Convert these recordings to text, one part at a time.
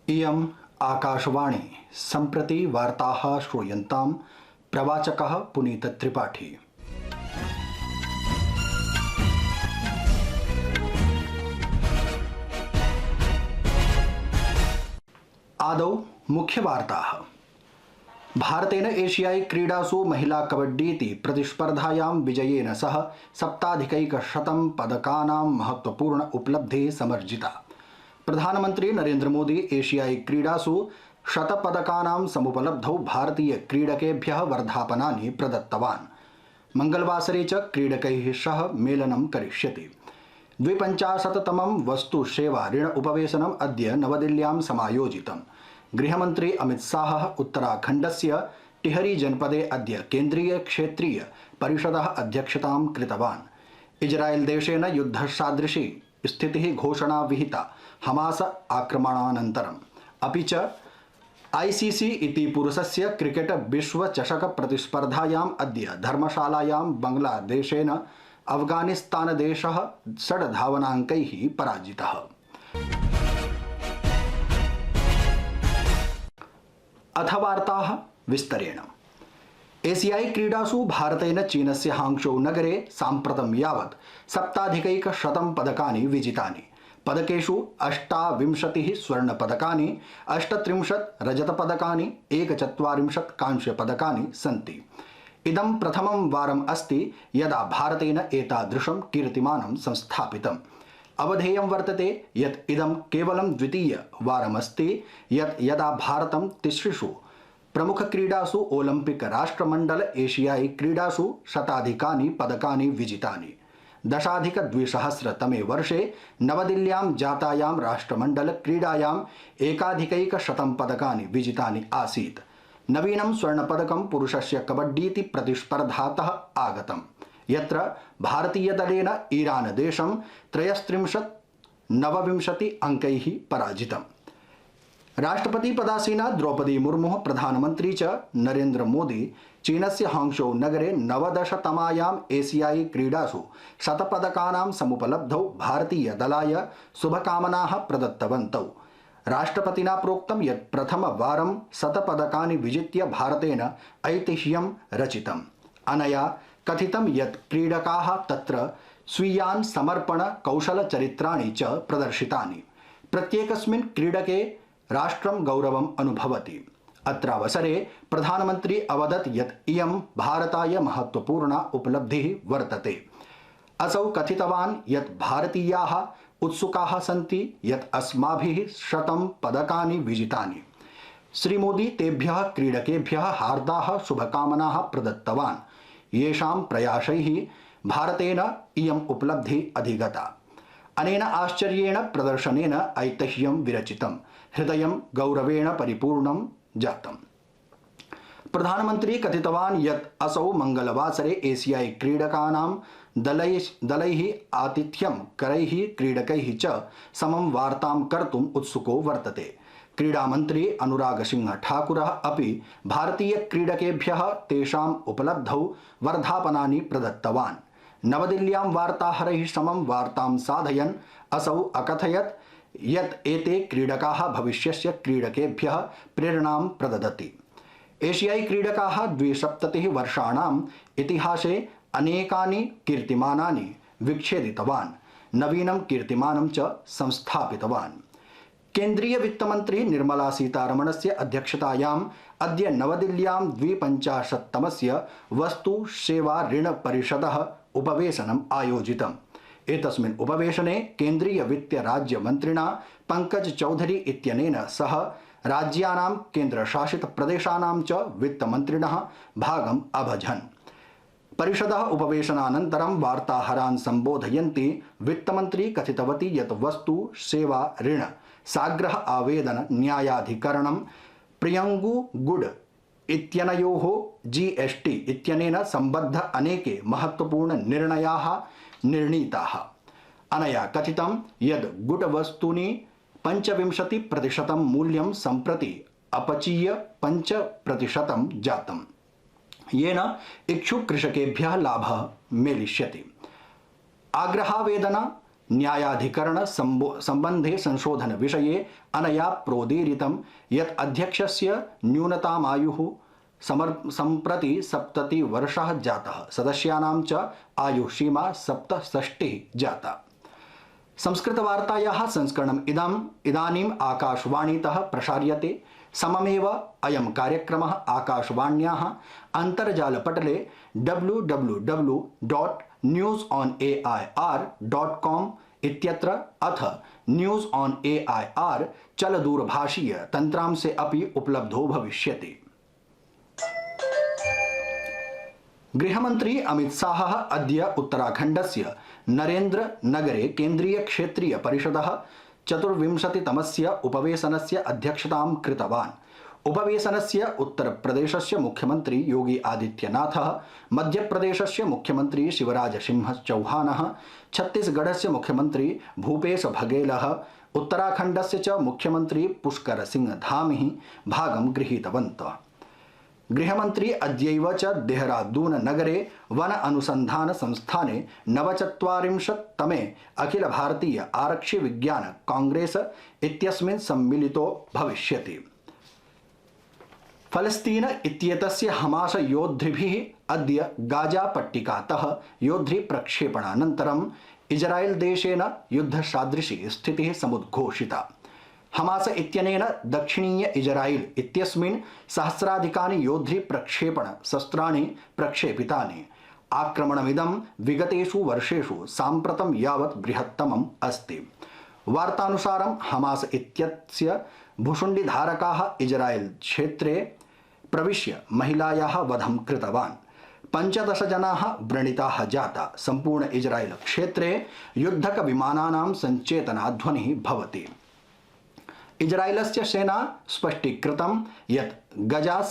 इयम् आकाशवाणी सम्प्रति वार्ताः श्रूयन्तां प्रवाचकः पुनीत त्रिपाठी। आदौ मुख्यवार्ताः। भारतेन एशियाई क्रीडासु महिला कबड्डी इति प्रतिस्पर्धायां विजयेन सह 7,100 पदकानां महत्वपूर्ण उपलब्धिः समर्जिता। प्रधानमंत्री नरेंद्र मोदी एशियाई क्रीडासु 100 पदकानां समुपलब्धौ भारतीय क्रीडकेभ्यः वर्धापनानि प्रदत्तवान्। मंगलवासरे च क्रीडकैः सह मेलनं करिष्यति। 52तमं वस्तु सेवा ऋण उपवेशनम् अद्य नवदिल्ल्यां समायोजितम्। गृहमन्त्री अमित शाहः उत्तराखण्डस्य टिहरी जनपदे अद्य केन्द्रीय क्षेत्रीय परिषदः अध्यक्षतां कृतवान्। इजराइल देशेन युद्धसादृशी स्थितिः घोषणा विहिता हमास आक्रमणानन्तरम्। अपि च आईसीसी इति पुरुषस्य क्रिकेट विश्व चषक प्रतिस्पर्धायाम् अद्य धर्मशालायां बांग्लादेशेन अफगानिस्तानदेशः 6 धावनाङ्कैः पराजितः। अथ वार्ताः विस्तरेण। एशियाई क्रीडासु भारतेन चीनस्य हांगझौ नगरे साम्प्रतं यावत् 7,100 पदकानि विजितानि। पदकेषु 28 स्वर्णपदकानि, 38 रजतपदकानि, 41 कांस्यपदकानि सन्ति। इदं प्रथमं वारम् अस्ति यदा भारतेन एतादृशं कीर्तिमानं संस्थापितम्। अवधेयं वर्तते यत् इदं केवलं द्वितीय वारमस्ति यदा भारतं तिसृषु प्रमुखक्रीडासु ओलम्पिक राष्ट्रमण्डल एशियाई क्रीडासु शताधिकानि पदकानि विजितानि। 10,200 वर्षे नवदिल्ल्यां जातायां राष्ट्रमण्डल क्रीडायां 1,100 पदकानि विजितानि आसीत्। नवीनं स्वर्णपदकं पुरुषस्य कबड्डीति प्रतिस्पर्धातः आगतम्, यत्र भारतीयदलेन ईरान देशं 33-29 अंकैः पराजितम्। राष्ट्रपति पदासीना द्रौपदी मुर्मु, प्रधानमंत्री च नरेंद्र मोदी चीनस्य हांगझौ नगरे 19तमायाम् एशियाई क्रीडासु 100 पदकानां समुपलब्धौ भारतीय दलाय शुभकामनाः प्रदत्तवन्तौ। राष्ट्रपतिना प्रोक्तं यत् प्रथमवारं 100 पदकानि विजित्य भारतेन ऐतिह्यं रचितम्। अनया कथितं यत् क्रीडकाः तत्र स्वीयान् समर्पण कौशलचरित्राणि च प्रदर्शितानि। प्रत्येकस्मिन् क्रीडके राष्ट्रं गौरवम् अनुभवति। अत्रावसरे प्रधानमंत्री अवदत् यत् इयं भारताय महत्वपूर्णा उपलब्धिः वर्तते। असौ कथितवान् यत् भारतीयाः उत्सुकाः सन्ति यत् अस्माभिः 100 पदकानि विजितानि। श्रीमोदी तेभ्यः क्रीडकेभ्यः हार्दाः शुभकामनाः प्रदत्तवान्, येषां प्रयासैः भारतेन इयम् उपलब्धिः अधिगता। अनेन आश्चर्येण प्रदर्शनेन ऐतिह्यं विरचितं, हृदयं गौरवेण परिपूर्णं जातम्। प्रधानमंत्री कथितवान् यत् असौ मंगलवासरे एशियाई क्रीडकानां दलैः आतिथ्यं करैः क्रीडकैः च समं वार्तां कर्तुम् उत्सुको वर्तते। क्रीडामंत्री अनुराग सिंह ठाकुरः अपि भारतीय क्रीडकेभ्यः तेषाम् उपलब्धौ वर्धापनानि प्रदत्तवान्। नवदिल्ल्यां वार्ताहरैः समं वार्तां साधयन् असौ अकथयत् यत् एते क्रीडकाः भविष्यस्य क्रीडकेभ्यः प्रेरणां प्रददति। एशियाई क्रीडकाः 72 वर्षाणाम् इतिहासे अनेकानि कीर्तिमानानि विच्छेदितवान्, नवीनं कीर्तिमानं च संस्थापितवान्। केन्द्रीय वित्तमन्त्री निर्मला सीतारमणस्य अध्यक्षतायाम् अद्य नवदिल्ल्यां 52तमस्य वस्तु सेवा ऋण परिषदः उपवेशनम् आयोजितम्। एतस्मिन् उपवेशने केन्द्रीय वित्त राज्य मंत्रिणा पंकज चौधरी इत्यनेन सह राज्यानां केन्द्रशासित प्रदेशानां च वित्तमन्त्रिणः भागम् अभजन्। परिषदः उपवेशनानन्तरं वार्ताहरान् सम्बोधयन्ती वित्तमन्त्री कथितवती यत् वस्तु सेवा ऋण साग्रह आवेदन न्यायाधिकरणं प्रियंगु गुड इत्यनयोः जीएसटी इत्यनेन सम्बद्ध अनेके महत्वपूर्ण निर्णयाः निर्णीताः। अनया कथितं यत् गुटवस्तूनि 25% मूल्यं सम्प्रति अपचीय 5% जातम्, येन इच्छुक कृषकेभ्यः लाभः मेलिष्यति। आग्रहावेदन न्यायाधिकरण संबंधे संशोधन विषये अनया प्रोदीरितं यत् अध्यक्षस्य न्यूनतमायुः सम्प्रति 70 वर्षः जातः, सदस्यानां च आयुसीमा 67 जाता। संस्कृतवार्तायाः संस्करणम् इदानीम् आकाशवाणीतः प्रसार्यते। सममेव अयं कार्यक्रमः आकाशवाण्याः अन्तर्जालपटले www.newsonair.com इत्यत्र अथ न्यूज़ ऑन AIR चलदूरभाषीय तन्त्रांशे अपि उपलब्धो भविष्यति। गृहमन्त्री अमित शाहः अद्य उत्तराखण्डस्य नरेन्द्र नगरे केन्द्रीय क्षेत्रीय परिषदः 24तमस्य उपवेशनस्य अध्यक्षतां कृतवान्। उपवेशनस्य उत्तरप्रदेशस्य मुख्यमंत्री योगी आदित्यनाथः, मध्यप्रदेशस्य मुख्यमंत्री शिवराज सिंह चौहानः, छत्तीसगढ़स्य मुख्यमंत्री भूपेश बघेलः, उत्तराखण्डस्य च मुख्यमंत्री पुष्कर सिंह धामी भागं गृहीतवन्तः। गृहमंत्री अद्यैव च देहरादून नगरे वन अनुसंधान संस्थाने 49तमे अखिल भारतीय आरक्षि विज्ञान कांग्रेस इत्यस्मिन् सम्मिलितो भविष्यति। फलस्तीन इत्येतस्य हमास योद्धृभिः अद्य गाजा पट्टिकातः योद्धृ प्रक्षेपणानन्तरं इजराइल देशेन युद्धसादृशी स्थितिः समुद्घोषिता। हमास इत्यनेन दक्षिणीय इजराइल इत्यस्मिन् सहस्राधिकानि योद्धृ प्रक्षेपण शस्त्राणि प्रक्षेपितानि। आक्रमणमिदं विगतेषु वर्षेषु साम्प्रतं यावत् बृहत्तमम् अस्ति। वार्तानुसारं हमास इत्यस्य भुशुण्डिधारकाः इजराइल क्षेत्रे प्रविश्य महिलायाः वधं कृतवान्। 15 जनाः व्रणिताः जाता। सम्पूर्ण इजराइल क्षेत्रे युद्धक विमानानां सञ्चेतनाध्वनिः भवति। इजराइलस्य सेना स्पष्टीकृतं यत् गजा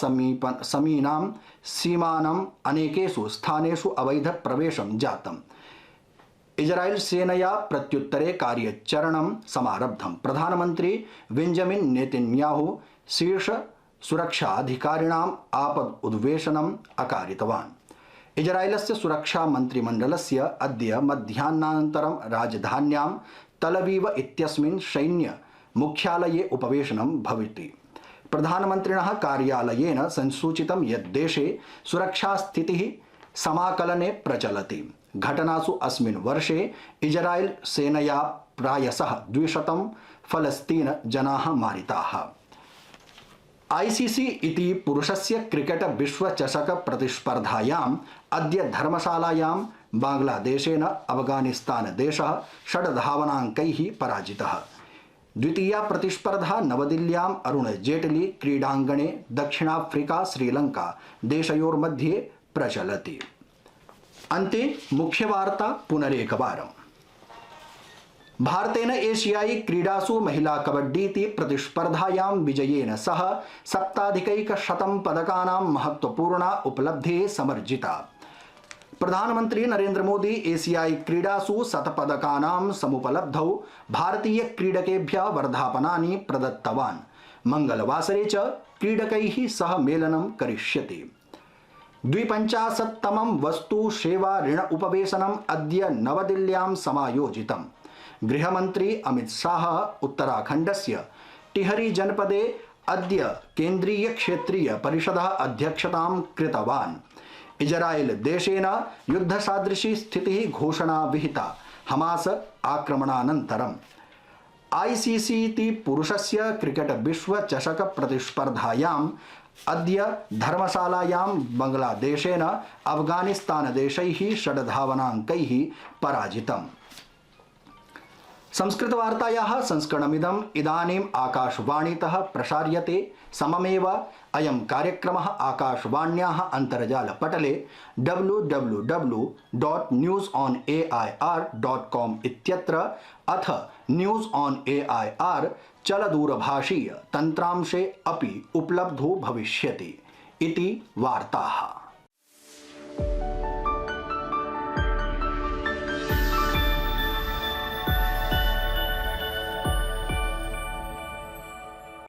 समीनां सीमानाम् अनेकेषु स्थानेषु अवैध प्रवेशं जातम्। इजराइल सेनया प्रत्युत्तरे कार्यचरणं समारब्धम्। प्रधानमंत्री बेंजामिन नेतन्याहू शीर्ष सुरक्षाधिकारिणाम् आपद उद्वेशनम् अकारितवान्। इजराइलस्य सुरक्षा मन्त्रिमण्डलस्य अद्य मध्याह्नानन्तरं राजधान्यां तलवीव इत्यस्मिन् सैन्य मुख्यालये उपवेशनं भविष्यति। प्रधानमन्त्रिणः कार्यालयेन संसूचितं यत् देशे सुरक्षास्थितिः समाकलने प्रचलति। घटनासु अस्मिन् वर्षे इजराइल सेनया प्रायशः 200 फलस्तीन जनाः मारिताः। ICC इति पुरुषस्य क्रिकेट विश्वचषक प्रतिस्पर्धायाम् अद्य धर्मशालायां बांग्लादेशेन अफगानिस्तान देशः 6 धावनाङ्कैः पराजितः। द्वितीया प्रतिस्पर्धा नवदिल्ल्याम् अरुण जेटली क्रीडाङ्गणे दक्षिणाफ्रिका श्रीलंका देशयोर्मध्ये प्रचलति। अन्ते मुख्यवार्ता पुनरेकवारम्। भारतेन एशियाई क्रीडासु महिला कबड्डीति प्रतिस्पर्धायां विजयेन सह 7,100 पदकानां महत्वपूर्णा उपलब्धिः समर्जिता। प्रधानमंत्री नरेंद्र मोदी एशियाई क्रीडासु 100 पदकानां समुपलब्धौ भारतीय क्रीडकेभ्यः वर्धापनानि प्रदत्तवान्। मंगलवासरे च क्रीडकैः सह मेलनं करिष्यति। 52तमं वस्तु सेवा ऋण उपवेशनम् अद्य नवदिल्ल्यां समायोजितम्। गृहमंत्री अमित शाह उत्तराखण्डस्य टिहरी जनपदे अद्य केन्द्रीय क्षेत्रीय परिषदः अध्यक्षतां कृतवान्। इजराइल देशेन युद्धसादृशी स्थितिः घोषणा विहिता हमास आक्रमणानन्तरम्। ICC इति पुरुषस्य क्रिकेट विश्वचषक प्रतिस्पर्धायाम् अद्य धर्मशालायां बांग्लादेशेन अफगानिस्तान देशैः 6 धावनाङ्कैः पराजितम्। संस्कृतवार्तायाः संस्करणमिदम् इदानीम् आकाशवाणीतः प्रसार्यते। सममेव अयं कार्यक्रमः आकाशवाण्याः अन्तर्जालपटले www.newsonair.com इत्यत्र अथ न्यूज़ ऑन AIR चलदूरभाषीय तन्त्रांशे अपि उपलब्धो भविष्यति इति वार्ताः।